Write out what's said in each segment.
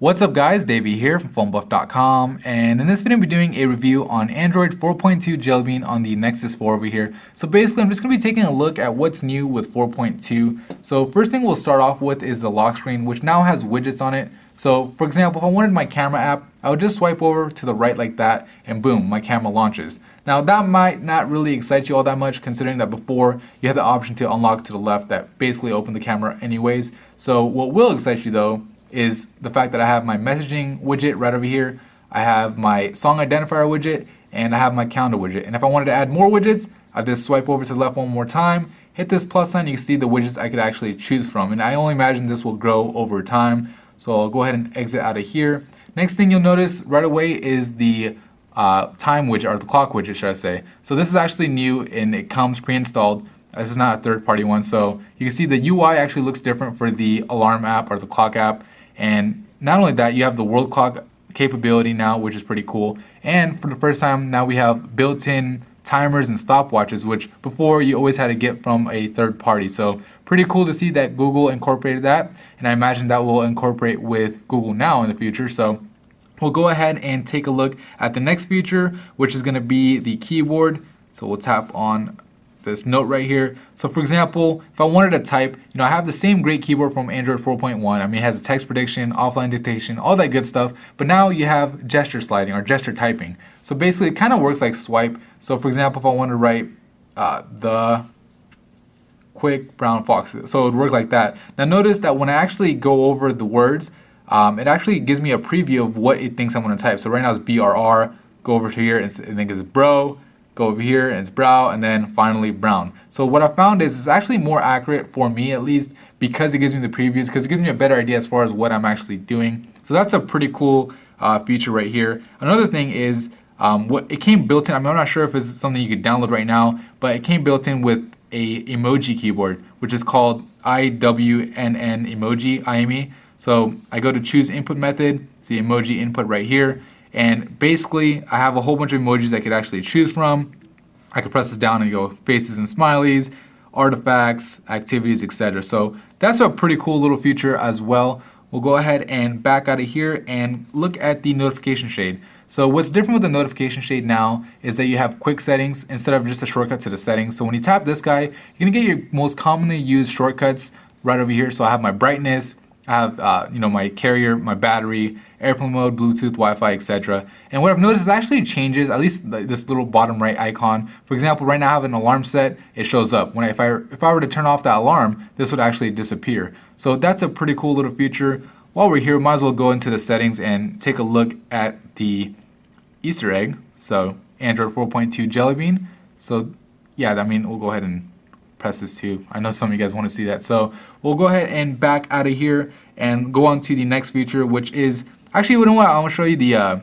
What's up guys, Davey here from PhoneBuff.com, and in this video I'm going to be doing a review on Android 4.2 Jelly Bean on the Nexus 4 over here. So basically I'm just going to be taking a look at what's new with 4.2. So first thing we'll start off with is the lock screen, which now has widgets on it. So for example, if I wanted my camera app, I would just swipe over to the right like that and boom, my camera launches. Now that might not really excite you all that much, considering that before you had the option to unlock to the left that basically opened the camera anyways. So what will excite you though is the fact that I have my messaging widget right over here, I have my song identifier widget, and I have my calendar widget. And if I wanted to add more widgets, I'll just swipe over to the left one more time, hit this plus sign, you can see the widgets I could actually choose from. And I only imagine this will grow over time. So I'll go ahead and exit out of here. Next thing you'll notice right away is the time widget, or the clock widget should I say. So this is actually new and it comes pre-installed. This is not a third-party one, so you can see the UI actually looks different for the alarm app or the clock app. And not only that, you have the world clock capability now, which is pretty cool. And for the first time, now we have built-in timers and stopwatches, which before you always had to get from a third party. So pretty cool to see that Google incorporated that. And I imagine that will incorporate with Google Now in the future. So we'll go ahead and take a look at the next feature, which is going to be the keyboard. So we'll tap on this note right here. So for example, if I wanted to type, I have the same great keyboard from Android 4.1. I mean, it has a text prediction, offline dictation, all that good stuff. But now you have gesture sliding or gesture typing. So basically it kind of works like swipe. So for example, if I want to write the quick brown fox, so it would work like that. Now notice that when I actually go over the words, it actually gives me a preview of what it thinks I'm going to type. So right now it's BRR, go over to here and think it's bro, go over here and it's brow, and then finally brown. So what I found is it's actually more accurate for me, at least, because it gives me the previews, because it gives me a better idea as far as what I'm actually doing. So that's a pretty cool feature right here. Another thing is what it came built in. I'm not sure if it's something you could download right now, but it came built in with a emoji keyboard, which is called IWNN emoji, IME. So I go to choose input method, see emoji input right here. And basically, I have a whole bunch of emojis I could actually choose from. I could press this down and go faces and smileys, artifacts, activities, etc. So that's a pretty cool little feature as well. We'll go ahead and back out of here and look at the notification shade. So what's different with the notification shade now is that you have quick settings instead of just a shortcut to the settings. So when you tap this guy, you're gonna get your most commonly used shortcuts right over here. So I have my brightness, I have my carrier, my battery, airplane mode, Bluetooth, Wi-Fi, etc. And what I've noticed is it actually changes, at least this little bottom right icon. For example, right now I have an alarm set, it shows up. If I were to turn off that alarm, this would actually disappear. So that's a pretty cool little feature. While we're here, might as well go into the settings and take a look at the Easter egg. So Android 4.2 Jelly Bean. So yeah, I mean, we'll go ahead and press this too. I know some of you guys want to see that. So we'll go ahead and back out of here and go on to the next feature, which is actually, you know what? I want to show you the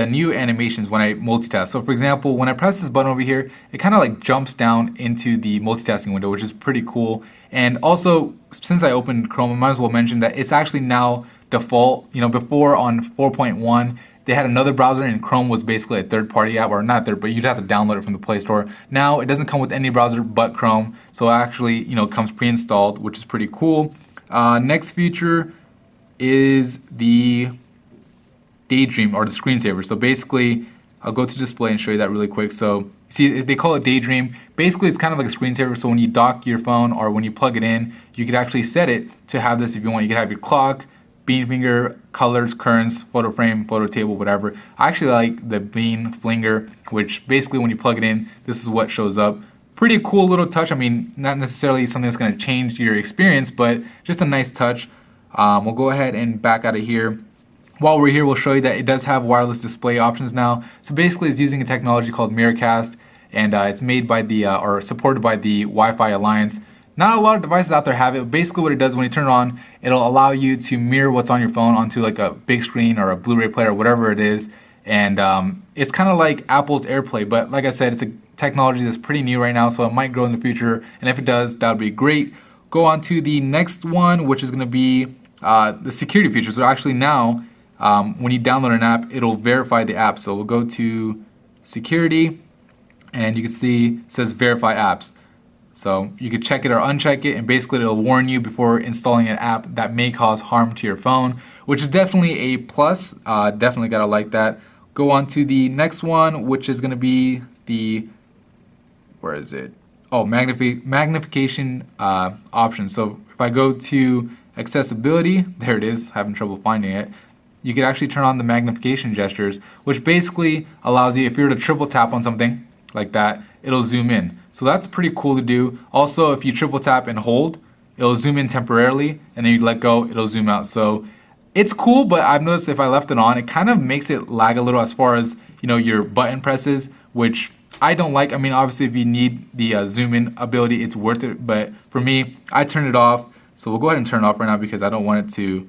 new animations when I multitask. So for example, when I press this button over here, it kind of like jumps down into the multitasking window, which is pretty cool. And also, since I opened Chrome, I might as well mention that it's actually now default. Before on 4.1, they had another browser and Chrome was basically a third-party app, or not third, but you'd have to download it from the Play Store. Now it doesn't come with any browser but Chrome, so it actually comes pre-installed, which is pretty cool. Next feature is the Daydream, or the screensaver. So basically, I'll go to display and show you that really quick. So see, they call it Daydream. Basically, it's kind of like a screensaver. So when you dock your phone or when you plug it in, you could actually set it to have this if you want. You could have your clock, bean finger, colors, currents, photo frame, photo table, whatever. I actually like the bean flinger, which basically when you plug it in, this is what shows up. Pretty cool little touch. I mean, not necessarily something that's going to change your experience, but just a nice touch. We'll go ahead and back out of here. While we're here, we'll show you that it does have wireless display options now. So basically, it's using a technology called Miracast, and it's made by the or supported by the Wi-Fi Alliance. Not a lot of devices out there have it. Basically what it does when you turn it on, it'll allow you to mirror what's on your phone onto like a big screen or a Blu-ray player or whatever it is. And it's kind of like Apple's AirPlay, but like I said, it's a technology that's pretty new right now, so it might grow in the future. And if it does, that would be great. Go on to the next one, which is going to be the security features. So actually now, when you download an app, it'll verify the app. So we'll go to security, and you can see it says verify apps. So you could check it or uncheck it, and basically it'll warn you before installing an app that may cause harm to your phone, which is definitely a plus. Definitely gotta like that. Go on to the next one, which is gonna be the, where is it? Oh, magnification option. So if I go to accessibility, there it is, having trouble finding it. You could actually turn on the magnification gestures, which basically allows you, if you were to triple tap on something like that, it'll zoom in. So that's pretty cool to do. Also, if you triple tap and hold, it'll zoom in temporarily, and then you let go, it'll zoom out. So it's cool, but I've noticed if I left it on, it kind of makes it lag a little as far as, you know, your button presses, which I don't like. I mean, obviously, if you need the zoom in ability, it's worth it. But for me, I turn it off. So we'll go ahead and turn it off right now because I don't want it to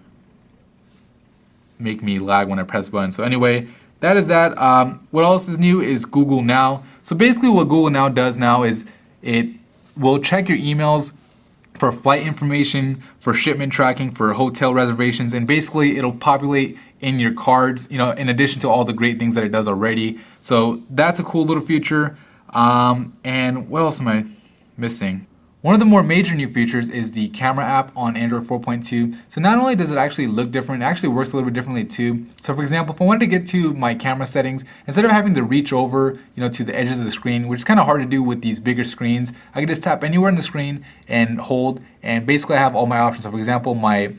make me lag when I press buttons. So anyway, that is that. What else is new is Google Now. So basically what Google Now does now is it will check your emails for flight information, for shipment tracking, for hotel reservations, and basically it'll populate in your cards, you know, in addition to all the great things that it does already. So that's a cool little feature. And what else am I missing? One of the more major new features is the camera app on Android 4.2. So not only does it actually look different, it actually works a little bit differently too. So for example, if I wanted to get to my camera settings, instead of having to reach over, you know, to the edges of the screen, which is kind of hard to do with these bigger screens, I can just tap anywhere in the screen and hold, and basically I have all my options. So for example, my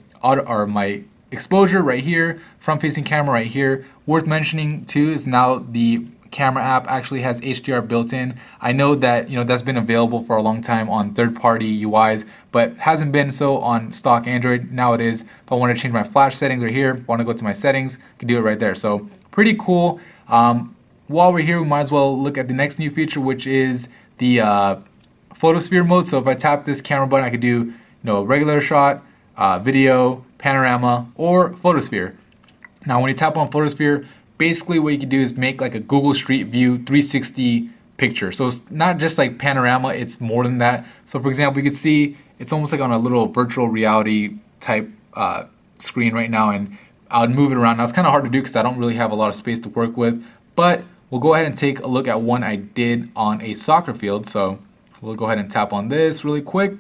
exposure right here, front-facing camera right here. Worth mentioning too is now the camera app actually has HDR built in. I know that, you know, that's been available for a long time on third-party UIs, but hasn't been so on stock Android. Now it is. If I want to change my flash settings right here, if I want to go to my settings, I can do it right there. So pretty cool. While we're here, we might as well look at the next new feature, which is the photosphere mode. So if I tap this camera button, I could do, you know, a regular shot, video, panorama, or photosphere. Now when you tap on photosphere, basically what you can do is make like a Google Street View 360 picture. So it's not just like panorama, it's more than that. So for example, you can see it's almost like on a little virtual reality type screen right now, and I'll move it around. Now it's kind of hard to do because I don't really have a lot of space to work with, but we'll go ahead and take a look at one I did on a soccer field. So we'll go ahead and tap on this really quick,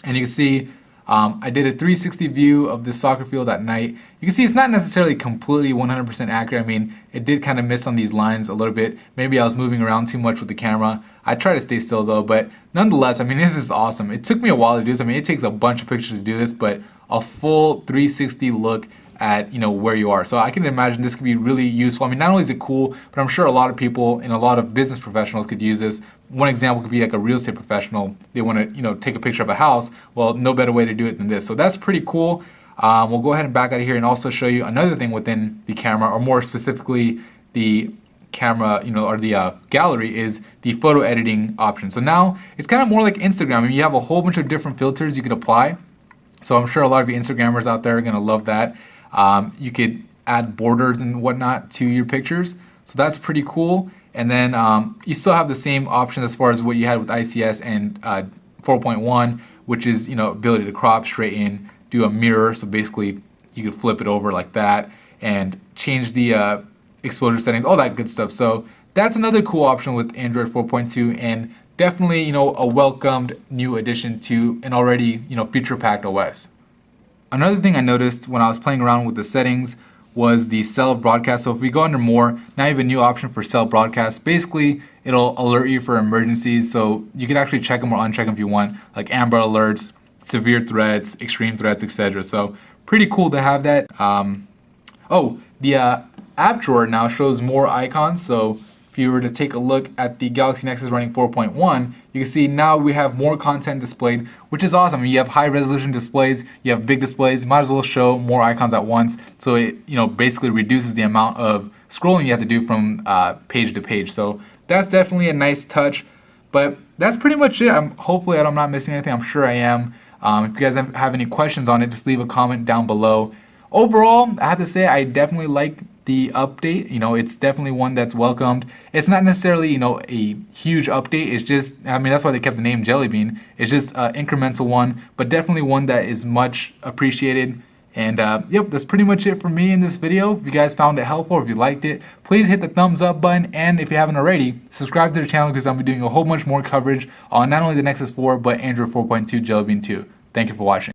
and you can see I did a 360 view of this soccer field at night. You can see it's not necessarily completely 100% accurate. I mean, it did kind of miss on these lines a little bit. Maybe I was moving around too much with the camera. I try to stay still though, but nonetheless, I mean, this is awesome. It took me a while to do this. I mean, it takes a bunch of pictures to do this, but a full 360 look at, you know, where you are. So I can imagine this could be really useful. I mean, not only is it cool, but I'm sure a lot of people and a lot of business professionals could use this. One example could be like a real estate professional. They want to, you know, take a picture of a house. Well, no better way to do it than this. So that's pretty cool. We'll go ahead and back out of here and also show you another thing within the camera, or more specifically the camera, you know, or the gallery, is the photo editing option. So now it's kind of more like Instagram. I mean, you have a whole bunch of different filters you could apply. So I'm sure a lot of you Instagrammers out there are going to love that. You could add borders and whatnot to your pictures. So that's pretty cool. And then you still have the same options as far as what you had with ICS and 4.1, which is, you know, ability to crop, straighten, do a mirror. So basically you could flip it over like that and change the exposure settings, all that good stuff. So that's another cool option with Android 4.2, and definitely, you know, a welcomed new addition to an already, you know, feature-packed OS. Another thing I noticed when I was playing around with the settings was the cell broadcast. So if we go under more, now you have a new option for cell broadcast. Basically, it'll alert you for emergencies. So you can actually check them or uncheck them if you want, like Amber Alerts, severe threats, extreme threats, etc. So pretty cool to have that. The app drawer now shows more icons. So if you were to take a look at the Galaxy Nexus running 4.1, you can see now we have more content displayed, which is awesome. I mean, you have high resolution displays, you have big displays, might as well show more icons at once. So it, you know, basically reduces the amount of scrolling you have to do from page to page. So that's definitely a nice touch. But that's pretty much it. Hopefully I'm not missing anything. I'm sure I am. If you guys have any questions on it, just leave a comment down below. Overall, I have to say I definitely like the update. You know, it's definitely one that's welcomed. It's not necessarily, you know, a huge update. It's just, I mean, that's why they kept the name Jelly Bean. It's just an incremental one, but definitely one that is much appreciated. And yep, that's pretty much it for me in this video. If you guys found it helpful, or if you liked it, please hit the thumbs up button. And if you haven't already, subscribe to the channel because I'm doing a whole bunch more coverage on not only the Nexus 4, but Android 4.2 Jelly Bean 2. Thank you for watching.